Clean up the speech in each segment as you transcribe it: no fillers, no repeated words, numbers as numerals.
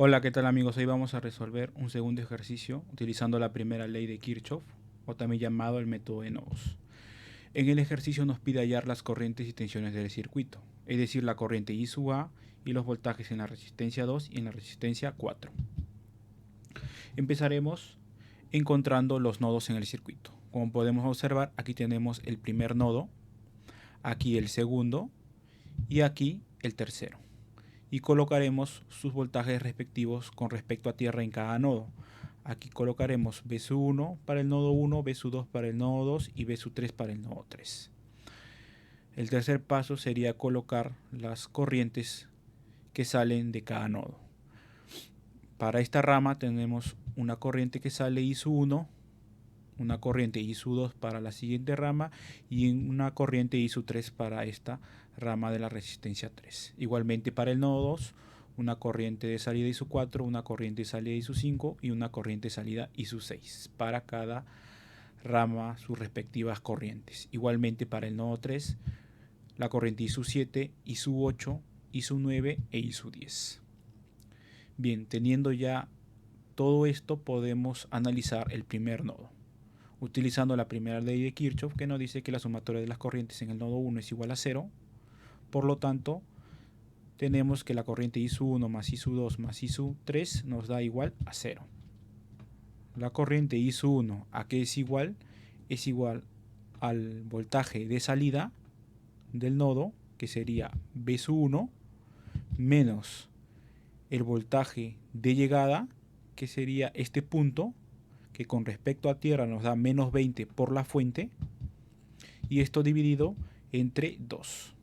Hola, ¿qué tal amigos? Hoy vamos a resolver un segundo ejercicio utilizando la primera ley de Kirchhoff, o también llamado el método de nodos. En el ejercicio nos pide hallar las corrientes y tensiones del circuito, es decir, la corriente I sub A y los voltajes en la resistencia 2 y en la resistencia 4. Empezaremos encontrando los nodos en el circuito. Como podemos observar, aquí tenemos el primer nodo, aquí el segundo y aquí el tercero. Y colocaremos sus voltajes respectivos con respecto a tierra en cada nodo. Aquí colocaremos V sub 1 para el nodo 1, V sub 2 para el nodo 2 y V sub 3 para el nodo 3. El tercer paso sería colocar las corrientes que salen de cada nodo. Para esta rama tenemos una corriente que sale I sub 1, una corriente I sub 2 para la siguiente rama y una corriente I sub 3 para esta rama de la resistencia 3. Igualmente para el nodo 2, una corriente de salida I sub 4, una corriente de salida I sub 5 y una corriente de salida I sub 6 para cada rama sus respectivas corrientes. Igualmente para el nodo 3, la corriente I sub 7, I sub 8, I sub 9 e I sub 10. Bien, teniendo ya todo esto podemos analizar el primer nodo utilizando la primera ley de Kirchhoff, que nos dice que la sumatoria de las corrientes en el nodo 1 es igual a 0. Por lo tanto, tenemos que la corriente I sub 1 más I sub 2 más I sub 3 nos da igual a 0. La corriente I sub 1, ¿a qué es igual? Es igual al voltaje de salida del nodo, que sería V sub 1, menos el voltaje de llegada, que sería este punto, que con respecto a tierra nos da menos 20 por la fuente, y esto dividido entre 2.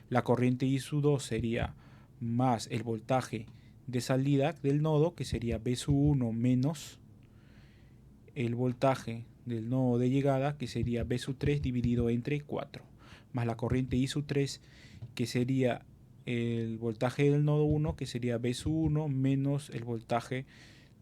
La corriente I sub 2 sería más el voltaje de salida del nodo, que sería V sub 1 menos el voltaje del nodo de llegada, que sería V sub 3 dividido entre 4, más la corriente I sub 3, que sería el voltaje del nodo 1, que sería V sub 1 menos el voltaje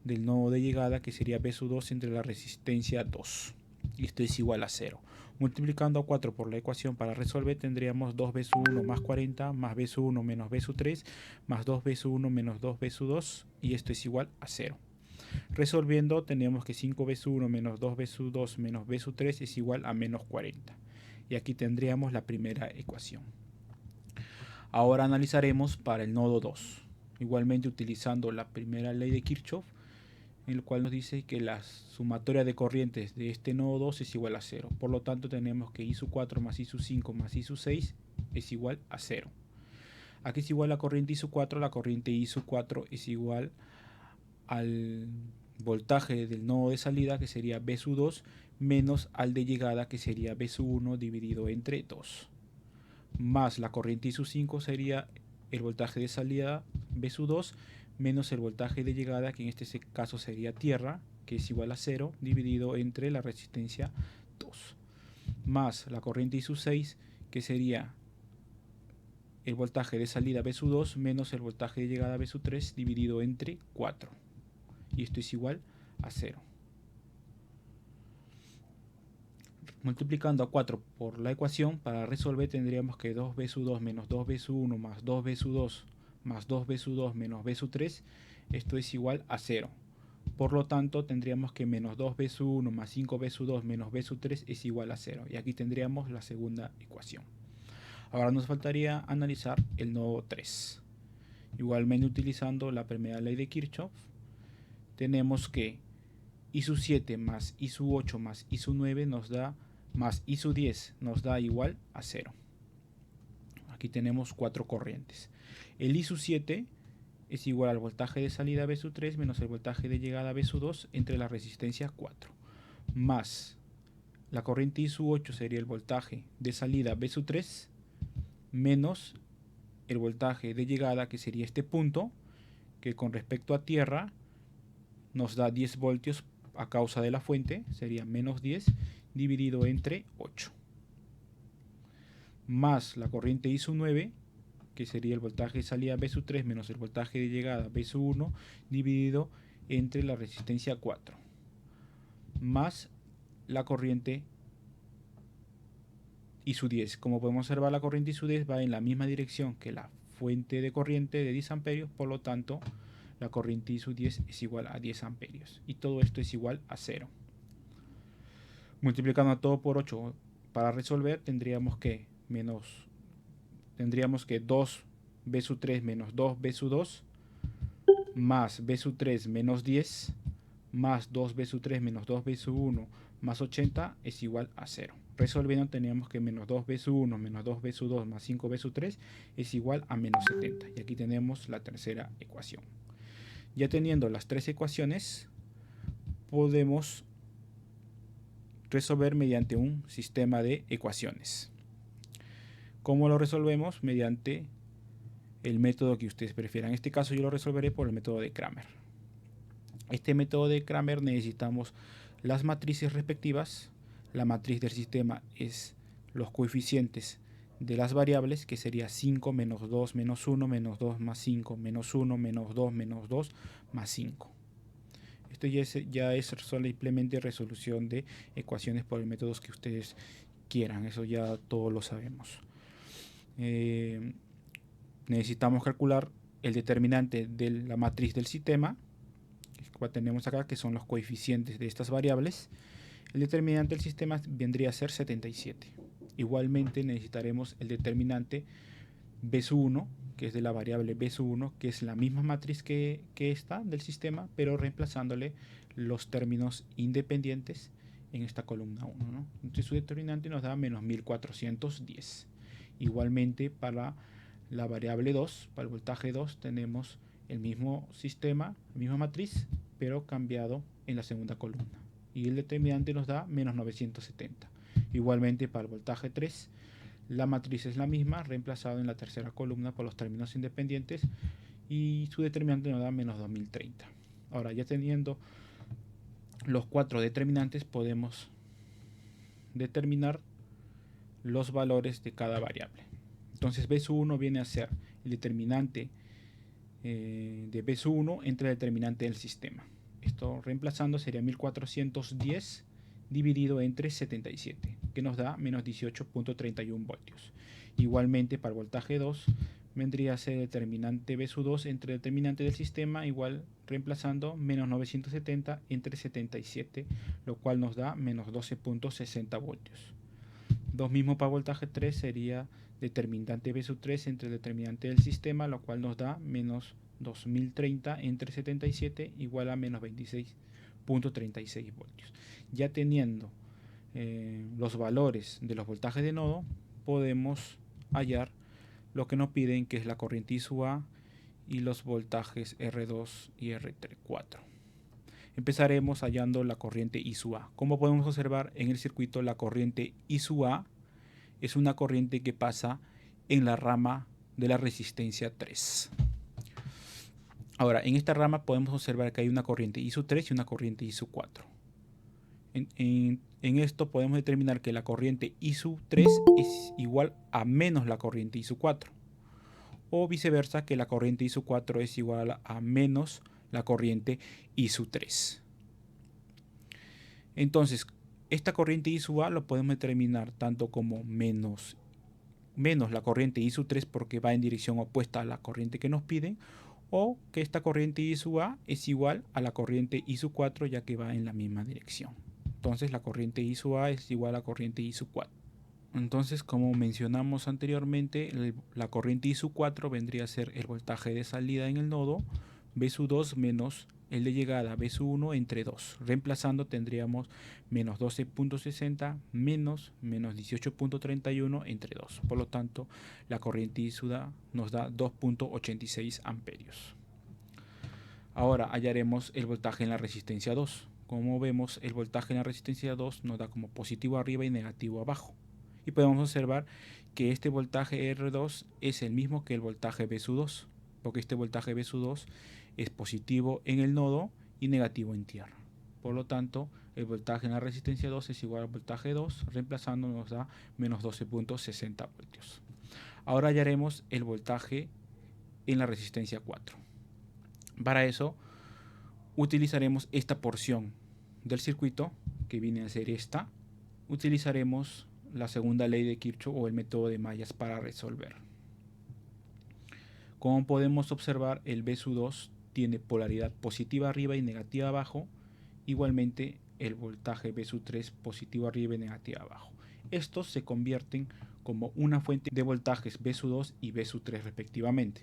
del nodo de llegada, que sería V sub 2 entre la resistencia 2. Y esto es igual a 0. Multiplicando a 4 por la ecuación para resolver tendríamos 2V sub 1 más 40 más V sub 1 menos V sub 3 más 2V sub 1 menos 2V sub 2, y esto es igual a 0. Resolviendo tenemos que 5V sub 1 menos 2V sub 2 menos V sub 3 es igual a menos 40. Y aquí tendríamos la primera ecuación. Ahora analizaremos para el nodo 2. Igualmente utilizando la primera ley de Kirchhoff, en el cual nos dice que la sumatoria de corrientes de este nodo 2 es igual a 0. Por lo tanto tenemos que I sub 4 más I sub 5 más I sub 6 es igual a 0. Aquí es igual la corriente I sub 4, la corriente I sub 4 es igual al voltaje del nodo de salida, que sería V sub 2, menos al de llegada, que sería V sub 1 dividido entre 2. Más la corriente I sub 5 sería el voltaje de salida V sub 2 menos el voltaje de llegada, que en este caso sería tierra, que es igual a 0, dividido entre la resistencia 2. Más la corriente I sub 6, que sería el voltaje de salida V sub 2 menos el voltaje de llegada V sub 3, dividido entre 4. Y esto es igual a 0. Multiplicando a 4 por la ecuación, para resolver tendríamos que 2V sub 2 menos 2V sub 1 más 2V sub 2 más 2V sub 2 menos V sub 3, esto es igual a 0. Por lo tanto, tendríamos que menos 2V sub 1 más 5V sub 2 menos V sub 3 es igual a 0. Y aquí tendríamos la segunda ecuación. Ahora nos faltaría analizar el nodo 3. Igualmente utilizando la primera ley de Kirchhoff, tenemos que I sub 7 más I sub 8 más I sub 9 nos da más I sub 10 nos da igual a 0. Aquí tenemos 4 corrientes. El I sub 7 es igual al voltaje de salida V sub 3 menos el voltaje de llegada V sub 2 entre la resistencia 4. Más la corriente I sub 8 sería el voltaje de salida V sub 3 menos el voltaje de llegada, que sería este punto, que con respecto a tierra nos da 10 voltios a causa de la fuente, sería menos 10 dividido entre 8. Más la corriente I sub 9, que sería el voltaje de salida V sub 3 menos el voltaje de llegada V sub 1 dividido entre la resistencia 4. Más la corriente I sub 10. Como podemos observar, la corriente I sub 10 va en la misma dirección que la fuente de corriente de 10 amperios, por lo tanto la corriente ISU10 es igual a 10 amperios. Y todo esto es igual a 0. Multiplicando todo por 8 para resolver tendríamos que 2 B sub 3 menos 2 B sub 2 más B sub 3 menos 10 más 2 B sub 3 menos 2 B sub 1 más 80 es igual a 0. Resolviendo tenemos que menos 2 B sub 1 menos 2 B sub 2 más 5 B sub 3 es igual a menos 70. Y aquí tenemos la tercera ecuación. Ya teniendo las tres ecuaciones, podemos resolver mediante un sistema de ecuaciones. ¿Cómo lo resolvemos? Mediante el método que ustedes prefieran. En este caso yo lo resolveré por el método de Cramer. Este método de Cramer necesitamos las matrices respectivas. La matriz del sistema es los coeficientes de las variables, que sería 5 menos 2 menos 1 menos 2 más 5 menos 1 menos 2 menos 2 más 5. Esto ya es simplemente resolución de ecuaciones por el método que ustedes quieran. Eso ya todos lo sabemos. Necesitamos calcular el determinante de la matriz del sistema, que tenemos acá, que son los coeficientes de estas variables. El determinante del sistema vendría a ser 77. Igualmente necesitaremos el determinante B sub 1, que es de la variable B sub 1, que es la misma matriz que esta del sistema, pero reemplazándole los términos independientes en esta columna 1, ¿no? Entonces su determinante nos da menos 1410. Igualmente para la variable 2, para el voltaje 2, tenemos el mismo sistema, la misma matriz, pero cambiado en la segunda columna. Y el determinante nos da menos 970. Igualmente para el voltaje 3, la matriz es la misma, reemplazado en la tercera columna por los términos independientes, y su determinante nos da menos 2030. Ahora, ya teniendo los cuatro determinantes, podemos determinar los valores de cada variable. Entonces B sub 1 viene a ser el determinante de B sub 1 entre el determinante del sistema. Esto reemplazando sería 1410 dividido entre 77, que nos da menos 18.31 voltios. Igualmente para el voltaje 2 vendría a ser el determinante B sub 2 entre el determinante del sistema, igual reemplazando menos 970 entre 77, lo cual nos da menos 12.60 voltios. Lo mismo para voltaje 3 sería determinante B sub 3 entre el determinante del sistema, lo cual nos da menos 2030 entre 77 igual a menos 26.36 voltios. Ya teniendo los valores de los voltajes de nodo, podemos hallar lo que nos piden, que es la corriente I sub A y los voltajes R2 y R4. Empezaremos hallando la corriente I sub A. Como podemos observar en el circuito, la corriente I sub A es una corriente que pasa en la rama de la resistencia 3. Ahora, en esta rama podemos observar que hay una corriente I sub 3 y una corriente I sub 4. En esto podemos determinar que la corriente I sub 3 es igual a menos la corriente I sub 4. O viceversa, que la corriente I sub 4 es igual a menos la corriente I sub 3. Entonces, esta corriente I sub A lo podemos determinar tanto como menos la corriente I sub 3 porque va en dirección opuesta a la corriente que nos piden, o que esta corriente I sub A es igual a la corriente I sub 4 ya que va en la misma dirección. Entonces la corriente I sub A es igual a la corriente I sub 4. Entonces, como mencionamos anteriormente, la corriente I sub 4 vendría a ser el voltaje de salida en el nodo B sub 2 menos el de llegada B sub 1 entre 2. Reemplazando tendríamos menos 12.60 menos 18.31 entre 2. Por lo tanto, la corriente I sub A nos da 2.86 amperios. Ahora hallaremos el voltaje en la resistencia 2. Como vemos, el voltaje en la resistencia 2 nos da como positivo arriba y negativo abajo. Y podemos observar que este voltaje R2 es el mismo que el voltaje B sub 2, porque este voltaje B sub 2 es positivo en el nodo y negativo en tierra. Por lo tanto, el voltaje en la resistencia 2 es igual al voltaje 2, reemplazando nos da menos 12.60 voltios. Ahora hallaremos el voltaje en la resistencia 4. Para eso, utilizaremos esta porción del circuito, que viene a ser esta. Utilizaremos la segunda ley de Kirchhoff o el método de mallas para resolver. Como podemos observar, el B sub 2 tiene polaridad positiva arriba y negativa abajo, igualmente el voltaje V3 positivo arriba y negativo abajo. Estos se convierten como una fuente de voltajes V2 y V3 respectivamente.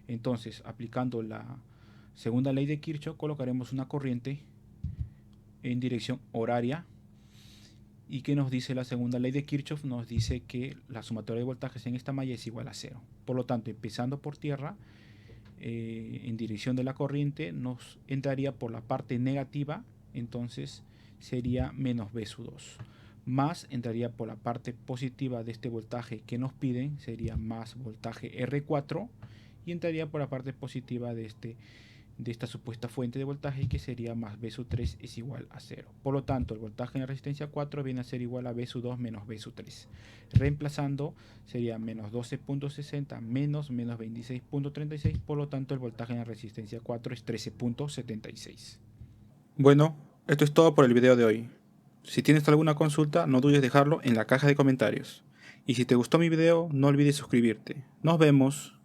Entonces, aplicando la segunda ley de Kirchhoff, colocaremos una corriente en dirección horaria. ¿Y qué nos dice la segunda ley de Kirchhoff? Nos dice que la sumatoria de voltajes en esta malla es igual a 0. Por lo tanto, empezando por tierra, en dirección de la corriente, nos entraría por la parte negativa, entonces sería menos V2. Más entraría por la parte positiva de este voltaje que nos piden, sería más voltaje R4, y entraría por la parte positiva de esta supuesta fuente de voltaje, que sería más V3 es igual a 0. Por lo tanto, el voltaje en la resistencia 4 viene a ser igual a V2 menos V3. Reemplazando, sería menos 12.60 menos 26.36. Por lo tanto, el voltaje en la resistencia 4 es 13.76. Bueno, esto es todo por el video de hoy. Si tienes alguna consulta, no dudes dejarlo en la caja de comentarios. Y si te gustó mi video, no olvides suscribirte. Nos vemos.